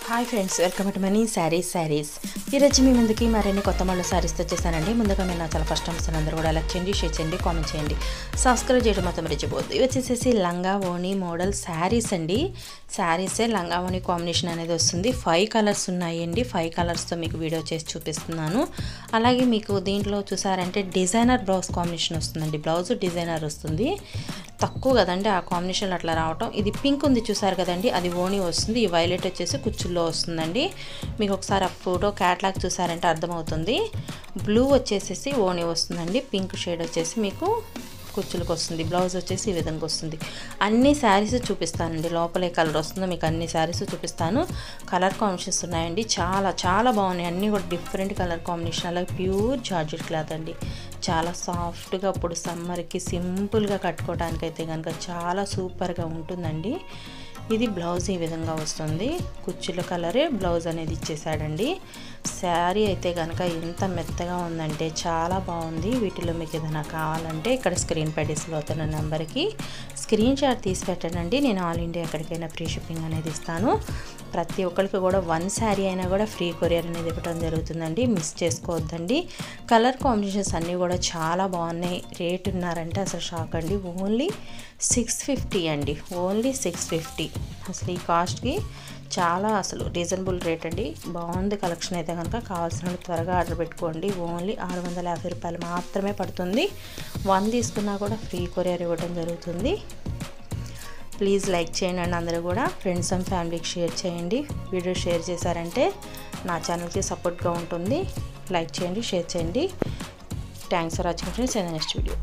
Hi friends, welcome to money saris. ఈరోజు మీ ముందుకి మరిన్ని కొత్త మళ్ళీ శారీస్తో వచ్చేసానండి. ముందుగా మీరు నా చాలా ఫస్ట్ టైం అందరూ కూడా లైక్ చేయండి, షేర్ చేయండి, కామెంట్ చేయండి, సబ్స్క్రైబ్ చేయడం మొత్తం మర్చిపోద్దు. ఇవి వచ్చేసేసి లంగా ఓణి మోడల్ శారీస్ అండి. శారీసే లంగా ఓణి కాంబినేషన్ అనేది వస్తుంది. 5 కలర్స్ ఉన్నాయండి. 5 కలర్స్తో మీకు వీడియో చేసి చూపిస్తున్నాను. అలాగే మీకు దీంట్లో చూసారంటే డిజైనర్ బ్లౌజ్ కాంబినేషన్ వస్తుందండి. బ్లౌజ్ డిజైనర్ వస్తుంది. తక్కువ కదండి ఆ కాంబినేషన్ అట్లా రావటం. ఇది పింక్ ఉంది చూసారు కదండి, అది ఓణి వస్తుంది. ఈ వైలెట్ వచ్చేసి కుచ్చుల్లో వస్తుందండి. మీకు ఒకసారి ఆ ఫోటో క్యాట్లాగ్ చూసారంటే అర్థమవుతుంది. బ్లూ వచ్చేసేసి ఓణి వస్తుందండి. పింక్ షేడ్ వచ్చేసి మీకు కుచ్చులకు వస్తుంది. బ్లౌజ్ వచ్చేసి ఈ విధంగా వస్తుంది. అన్ని శారీస్ చూపిస్తానండి. లోపలే కలర్ వస్తుందో మీకు అన్ని శారీస్ చూపిస్తాను. కలర్ కాంబినేషన్స్ ఉన్నాయండి. చాలా చాలా బాగున్నాయి. అన్నీ కూడా డిఫరెంట్ కలర్ కాంబినేషన్. అలాగే ప్యూర్ జార్జెట్ క్లాత్ అండి. చాలా సాఫ్ట్గా ఇప్పుడు సమ్మర్కి సింపుల్గా కట్టుకోవడానికి అయితే కనుక చాలా సూపర్గా ఉంటుందండి. ఇది బ్లౌజ్ ఈ విధంగా వస్తుంది. కుచ్చుల కలరే బ్లౌజ్ అనేది ఇచ్చేసాడండి. శారీ అయితే కనుక ఎంత మెత్తగా ఉందంటే చాలా బాగుంది. వీటిలో మీకు ఏదైనా కావాలంటే ఇక్కడ స్క్రీన్ పై డిస్ప్లే అవుతున్న నెంబర్కి స్క్రీన్ షాట్ తీసి పెట్టండి. నేను ఆల్ ఇండియా ఎక్కడికైనా ఫ్రీ షిప్పింగ్ అనేది ఇస్తాను. ప్రతి ఒక్కరికి కూడా 1 శారీ అయినా కూడా ఫ్రీ కొరియర్ అనేది ఇవ్వడం జరుగుతుందండి. మిస్ చేసుకోవద్దండి. కలర్ కాంబినేషన్స్ అన్నీ కూడా చాలా బాగున్నాయి. రేట్ ఉన్నారంటే అసలు షాక్ అండి. ఓన్లీ 650 అండి. ఓన్లీ 650. అసలు ఈ కాస్ట్కి చాలా అసలు రీజనబుల్ రేట్ అండి. బాగుంది కలెక్షన్ అయితే కనుక. కావాల్సిన త్వరగా ఆర్డర్ పెట్టుకోండి. ఓన్లీ 650 రూపాయలు మాత్రమే పడుతుంది. 1 తీసుకున్నా కూడా ఫ్రీ కొరియర్ ఇవ్వడం జరుగుతుంది. ప్లీజ్ లైక్ చేయండి అండి. అందరూ కూడా ఫ్రెండ్స్ అండ్ ఫ్యామిలీకి షేర్ చేయండి. వీడియో షేర్ చేశారంటే నా ఛానల్కి సపోర్ట్గా ఉంటుంది. లైక్ చేయండి, షేర్ చేయండి. Thanks for watching friends. Next video.